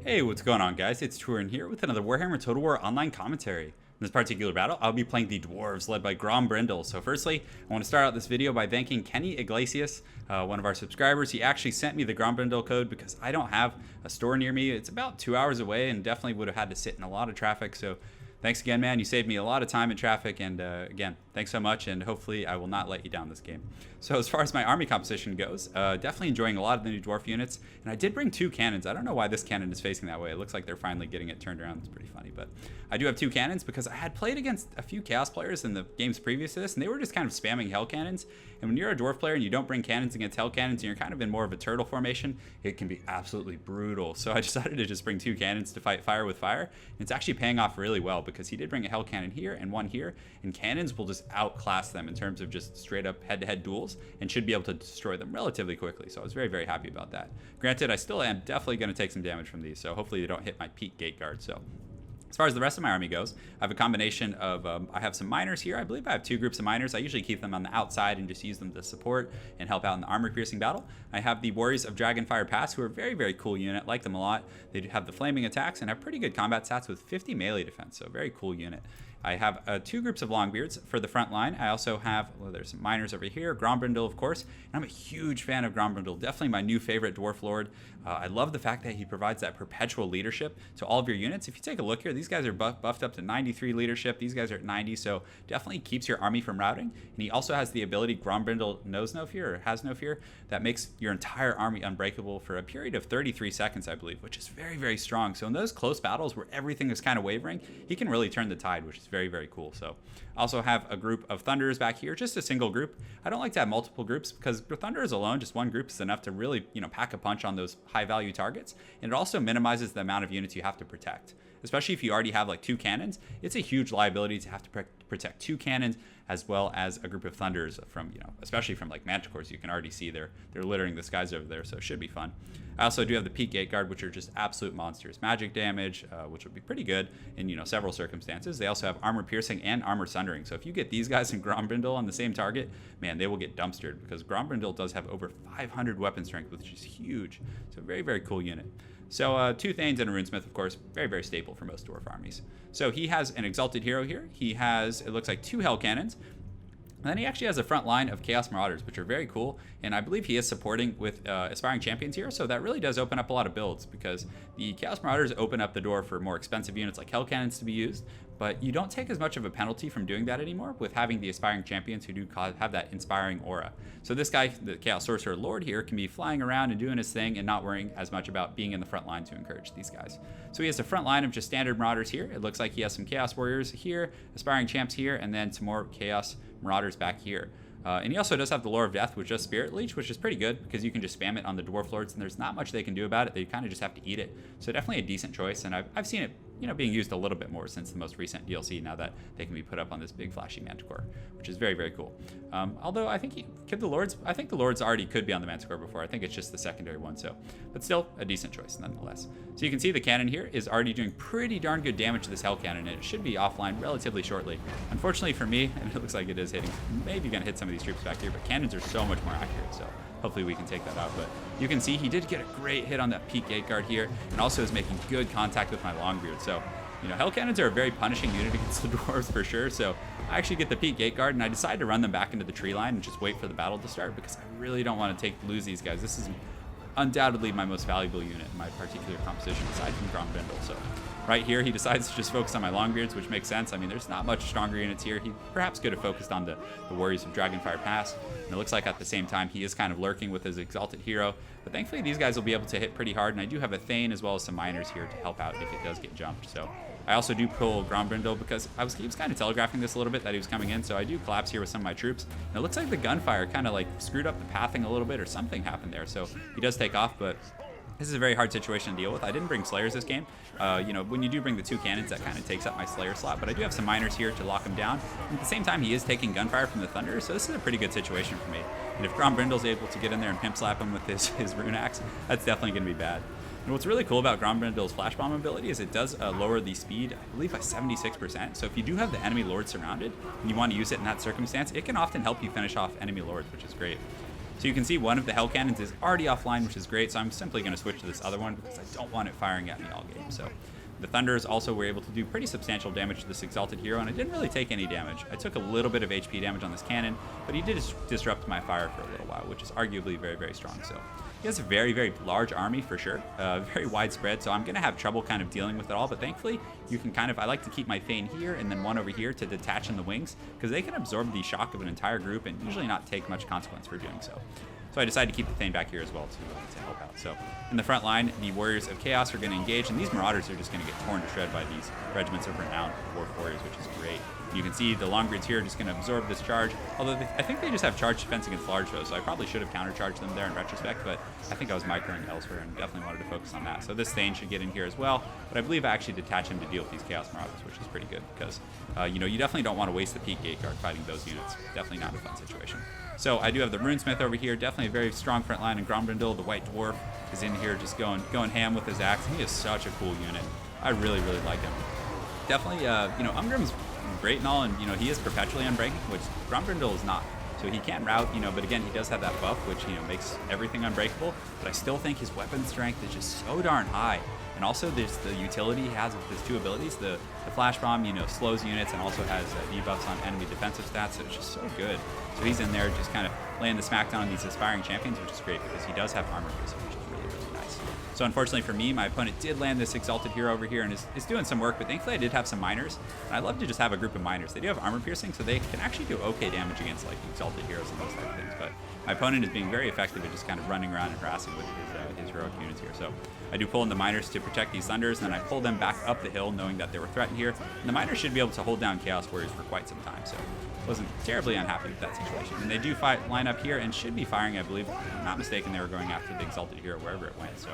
Hey, what's going on, guys? It's Turin here with another Warhammer Total War online commentary. In this particular battle, I'll be playing the Dwarves led by GROMBRINDAL. So firstly, I want to start out this video by thanking Kenny Iglesias, one of our subscribers. He actually sent me the GROMBRINDAL code because I don't have a store near me. It's about 2 hours away and definitely would have had to sit in a lot of traffic. So thanks again, man. You saved me a lot of time in traffic, and again, thanks so much, and hopefully I will not let you down this game. So as far as my army composition goes, definitely enjoying a lot of the new dwarf units, and I did bring 2 cannons. I don't know why this cannon is facing that way. It looks like they're finally getting it turned around. It's pretty funny, but I do have 2 cannons because I had played against a few Chaos players in the games previous to this, and they were just kind of spamming Hell cannons, and when you're a dwarf player and you don't bring cannons against Hell cannons and you're kind of in more of a turtle formation, it can be absolutely brutal. So I decided to just bring 2 cannons to fight fire with fire, and it's actually paying off really well because he did bring a Hell cannon here and one here, and cannons will just outclass them in terms of just straight up head-to-head duels and should be able to destroy them relatively quickly. So I was very, very happy about that. Granted, I still am definitely going to take some damage from these, so hopefully they don't hit my peak gate guard. So as far as the rest of my army goes, I have a combination of, I have some miners here. I believe I have 2 groups of miners. I usually keep them on the outside and just use them to support and help out in the armor-piercing battle. I have the Warriors of Dragonfire Pass, who are a very, very cool unit. Like them a lot. They do have the flaming attacks and have pretty good combat stats with 50 melee defense, so very cool unit. I have 2 groups of Longbeards for the front line. I also have, well, there's some miners over here, GROMBRINDAL, of course, and I'm a huge fan of GROMBRINDAL, definitely my new favorite Dwarf Lord. I love the fact that he provides that perpetual leadership to all of your units. If you take a look here, these guys are buffed up to 93 leadership. These guys are at 90, so definitely keeps your army from routing. And he also has the ability, GROMBRINDAL knows no fear, or has no fear, that makes your entire army unbreakable for a period of 33 seconds, I believe, which is very, very strong. So in those close battles where everything is kind of wavering, he can really turn the tide, which is very, very cool. So I also have a group of Thunderers back here, just a single group. I don't like to have multiple groups because for Thunderers alone, just one group is enough to really, pack a punch on those high value targets. And it also minimizes the amount of units you have to protect. Especially if you already have like 2 cannons, it's a huge liability to have to protect 2 cannons as well as a group of Thunders from, especially from like Manticores. You can already see they're littering the skies over there, so it should be fun. I also do have the Peak Gate Guard, which are just absolute monsters. Magic damage, which will be pretty good in, several circumstances. They also have armor piercing and armor sundering. So if you get these guys and GROMBRINDAL on the same target, man, they will get dumpstered because GROMBRINDAL does have over 500 weapon strength, which is huge. So very, very cool unit. So 2 Thanes and a Runesmith, of course, very, very staple for most dwarf armies. So he has an Exalted Hero here. He has, it looks like, 2 Hell Cannons. And then he actually has a front line of Chaos Marauders, which are very cool. And I believe he is supporting with Aspiring Champions here. So that really does open up a lot of builds because the Chaos Marauders open up the door for more expensive units like Hell Cannons to be used. But you don't take as much of a penalty from doing that anymore with having the Aspiring Champions who do have that inspiring aura. So this guy, the Chaos Sorcerer Lord here, can be flying around and doing his thing and not worrying as much about being in the front line to encourage these guys. So he has a front line of just standard Marauders here. It looks like he has some Chaos Warriors here, Aspiring Champs here, and then some more Chaos Marauders back here. And he also does have the Lore of Death with just Spirit Leech, which is pretty good because you can just spam it on the Dwarf Lords and there's not much they can do about it. They kind of just have to eat it. So definitely a decent choice, and I've seen it being used a little bit more since the most recent DLC now that they can be put up on this big flashy Manticore, which is very, very cool. Although I think the Lords already could be on the Manticore before. I think it's just the secondary one, but still a decent choice nonetheless. So you can see the cannon here is already doing pretty darn good damage to this Hell Cannon, and it should be offline relatively shortly. Unfortunately for me, and it looks like it is hitting, maybe gonna hit some of these troops back here, but cannons are so much more accurate, so hopefully we can take that out. But you can see he did get a great hit on that Peak Gate Guard here, and also is making good contact with my Longbeard. So, Hell Cannons are a very punishing unit against the Dwarves for sure. So I actually get the Peak Gate Guard, and I decided to run them back into the tree line and just wait for the battle to start because I really don't want to lose these guys. This is undoubtedly my most valuable unit in my particular composition aside from GROMBRINDAL. So right here, he decides to just focus on my Longbeards, which makes sense. I mean, there's not much stronger units here. He perhaps could have focused on the Warriors of Dragonfire Pass. And it looks like at the same time, he is kind of lurking with his Exalted Hero. But thankfully, these guys will be able to hit pretty hard. And I do have a Thane as well as some Miners here to help out if it does get jumped. So I also do pull GROMBRINDAL because he was kind of telegraphing this a little bit that he was coming in. So I do collapse here with some of my troops. And it looks like the gunfire kind of like screwed up the pathing a little bit or something happened there. So he does take off, but this is a very hard situation to deal with. I didn't bring Slayers this game. When you do bring the 2 cannons, that kind of takes up my Slayer slot, but I do have some Miners here to lock him down. And at the same time, he is taking gunfire from the Thunderers, so this is a pretty good situation for me. And if GROMBRINDAL's able to get in there and pimp slap him with his Rune Axe, that's definitely going to be bad. And what's really cool about GROMBRINDAL's Flash Bomb ability is it does lower the speed, I believe, by 76%. So if you do have the enemy Lord surrounded and you want to use it in that circumstance, it can often help you finish off enemy Lords, which is great. So you can see one of the Hell Cannons is already offline, which is great. So I'm simply going to switch to this other one because I don't want it firing at me all game. So the Thunders also were able to do pretty substantial damage to this Exalted Hero, and I didn't really take any damage. I took a little bit of HP damage on this cannon, but he did disrupt my fire for a little while, which is arguably very, very strong. So he has a very, very large army for sure, very widespread, so I'm going to have trouble kind of dealing with it all, but thankfully you can kind of, I like to keep my Thane here and then one over here to detach in the wings, because they can absorb the shock of an entire group and usually not take much consequence for doing so. So I decided to keep the Thane back here as well to help out. So in the front line, the Warriors of Chaos are going to engage, and these Marauders are just going to get torn to shred by these Regiments of Renown Dwarf Warriors, which is great. You can see the Longgrids here are just going to absorb this charge, although I think they just have charge defense against large foes, so I probably should have countercharged them there in retrospect, but I think I was microing elsewhere and definitely wanted to focus on that. So this Thane should get in here as well, but I believe I actually detach him to deal with these Chaos Marauders, which is pretty good, because you know, you definitely don't want to waste the Peak Gate Guard fighting those units. Definitely not a fun situation. So I do have the Runesmith over here, definitely a very strong front line, and Grombrindal, the White Dwarf, is in here just going ham with his axe. He is such a cool unit. I really, really like him. Definitely, you know, Umgrim's great and all, and, you know, he is perpetually unbreaking, which Grombrindal is not. So he can route, you know, but again, he does have that buff, which, you know, makes everything unbreakable. But I still think his weapon strength is just so darn high. And also, there's the utility he has with his two abilities. The Flash Bomb, you know, slows units and also has debuffs on enemy defensive stats, so it's just so good. So he's in there just kind of laying the smackdown on these aspiring champions, which is great because he does have armor piercing, which is really, really nice. So unfortunately for me, my opponent did land this Exalted Hero over here and is doing some work, but thankfully I did have some miners. And I love to just have a group of miners. They do have armor piercing, so they can actually do okay damage against like Exalted Heroes and those type of things. But my opponent is being very effective at just kind of running around and harassing with his heroic units here. So I do pull in the miners to protect these Thunders, and then I pull them back up the hill knowing that they were threatened here. And the miners should be able to hold down Chaos Warriors for quite some time. So wasn't terribly unhappy with that situation. And they do line up here and should be firing, I believe. If I'm not mistaken, they were going after the Exalted Hero wherever it went. So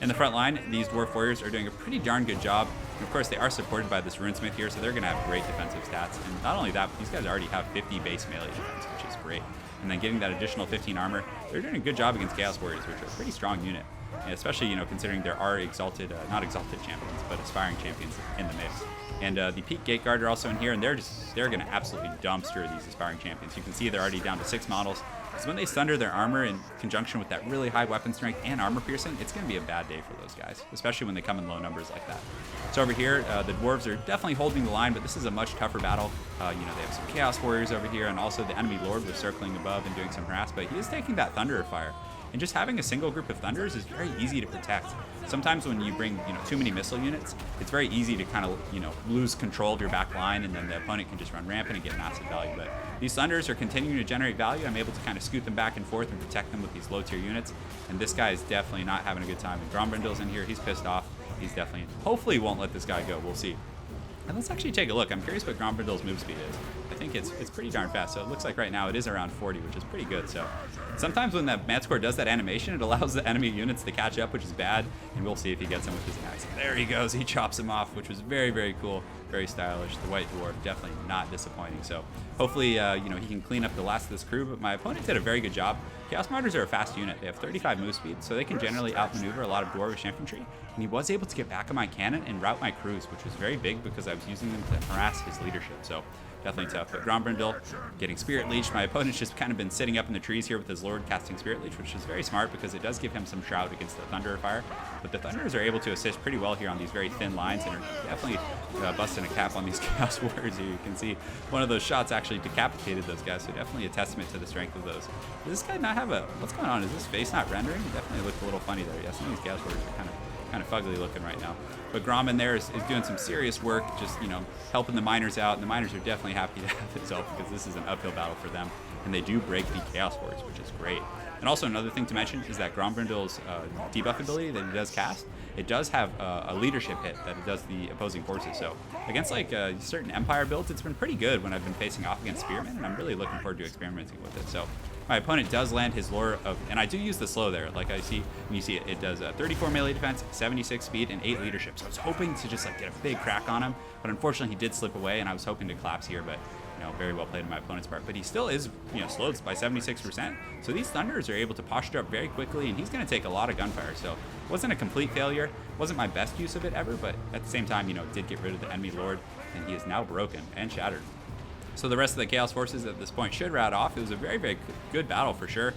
in the front line, these Dwarf Warriors are doing a pretty darn good job. And of course, they are supported by this Runesmith here, so they're going to have great defensive stats. And not only that, but these guys already have 50 base melee defense, which is great. And then getting that additional 15 armor, they're doing a good job against Chaos Warriors, which are a pretty strong unit. And especially, you know, considering there are exalted, not exalted champions, but aspiring champions in the mix. And the Peak Gate Guard are also in here, and they're going to absolutely dumpster these aspiring champions. You can see they're already down to 6 models. So when they sunder their armor in conjunction with that really high weapon strength and armor piercing, it's going to be a bad day for those guys, especially when they come in low numbers like that. So over here, the Dwarves are definitely holding the line, but this is a much tougher battle. You know, they have some Chaos Warriors over here, and also the enemy Lord was circling above and doing some harass, but he is taking that Thunderer fire. And just having a single group of Thunders is very easy to protect. Sometimes when you bring, you know, too many missile units, it's very easy to kind of, you know, lose control of your back line, and then the opponent can just run rampant and get massive value. But these Thunders are continuing to generate value. I'm able to kind of scoot them back and forth and protect them with these low tier units. And this guy is definitely not having a good time. And Grombrindal's in here. He's pissed off. He's definitely, hopefully won't let this guy go. We'll see. And let's actually take a look. I'm curious what Grombrindal's move speed is. I think it's pretty darn fast. So it looks like right now it is around 40, which is pretty good. So sometimes when that Matscore does that animation, it allows the enemy units to catch up, which is bad. And we'll see if he gets him with his axe. There he goes. He chops him off, which was very, very cool. Very stylish. The White Dwarf, definitely not disappointing. So hopefully, you know, he can clean up the last of this crew. But my opponent did a very good job. Chaos Marauders are a fast unit. They have 35 move speed, so they can generally outmaneuver a lot of Dwarvish infantry. And he was able to get back on my cannon and route my crews, which was very big because I was using them to harass his leadership. So definitely tough. But Grombrindal getting Spirit Leech. My opponent's just kind of been sitting up in the trees here with his Lord casting Spirit Leech, which is very smart because it does give him some shroud against the Thunderer fire. But the Thunderers are able to assist pretty well here on these very thin lines and are definitely busting a cap on these Chaos Warriors here. You can see one of those shots actually decapitated those guys, so definitely a testament to the strength of those. Does this guy not have a... What's going on? Is his face not rendering? It definitely looked a little funny there. Yeah, some of these Chaos Warriors are kind of fugly looking right now. But Grom in there is doing some serious work, just, you know, helping the miners out. And the miners are definitely happy to have his help because this is an uphill battle for them. And they do break the Chaos Warriors, which is great. And also another thing to mention is that Grombrindal's debuff ability that he does cast, it does have a leadership hit that it does the opposing forces. So against like certain Empire builds, it's been pretty good when I've been facing off against Spearmen, and I'm really looking forward to experimenting with it. So my opponent does land his Lore of, and I do use the slow there, like I see, when you see it, it does 34 melee defense, 76 speed, and 8 leadership. So I was hoping to just like get a big crack on him, but unfortunately he did slip away, and I was hoping to collapse here, but you know, very well played on my opponent's part. But he still is, you know, slowed by 76%. So these Thunderers are able to posture up very quickly, and he's going to take a lot of gunfire. So it wasn't a complete failure. Wasn't my best use of it ever, but at the same time, you know, it did get rid of the enemy Lord, and he is now broken and shattered. So the rest of the Chaos Forces at this point should rout off. It was a very, very good battle for sure.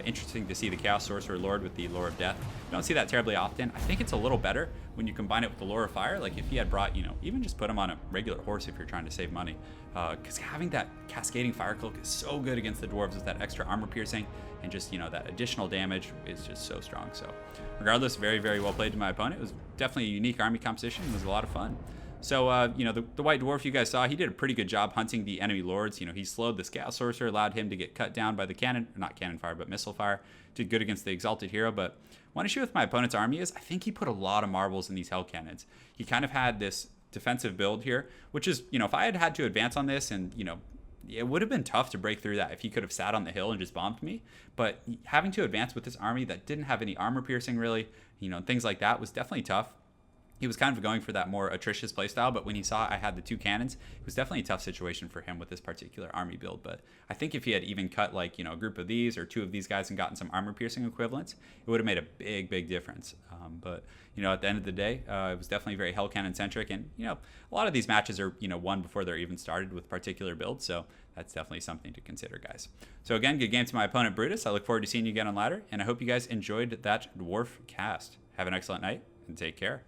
Interesting to see the Chaos Sorcerer Lord with the Lore of Death. You don't see that terribly often. I think it's a little better when you combine it with the Lore of Fire. Like if he had brought, even just put him on a regular horse if you're trying to save money. Because having that Cascading Fire Cloak is so good against the Dwarves with that extra armor piercing and just, that additional damage is just so strong. So regardless, very, very well played to my opponent. It was definitely a unique army composition. It was a lot of fun. So, the White Dwarf you guys saw, he did a pretty good job hunting the enemy lords. He slowed the Scout Sorcerer, allowed him to get cut down by the cannon, not cannon fire, but missile fire. Did good against the Exalted Hero, but one issue with my opponent's army is I think he put a lot of marbles in these Hell Cannons. He kind of had this defensive build here, which is, if I had had to advance on this and, it would have been tough to break through that if he could have sat on the hill and just bombed me. But having to advance with this army that didn't have any armor piercing really, things like that was definitely tough. He was kind of going for that more atrocious playstyle, but when he saw I had the 2 cannons, it was definitely a tough situation for him with this particular army build. But I think if he had even cut like, a group of these or 2 of these guys and gotten some armor piercing equivalents, it would have made a big, big difference. But at the end of the day, it was definitely very Hell Cannon centric. And, a lot of these matches are, won before they're even started with particular builds. So that's definitely something to consider, guys. So again, good game to my opponent, Brutus. I look forward to seeing you again on ladder. And I hope you guys enjoyed that Dwarf cast. Have an excellent night and take care.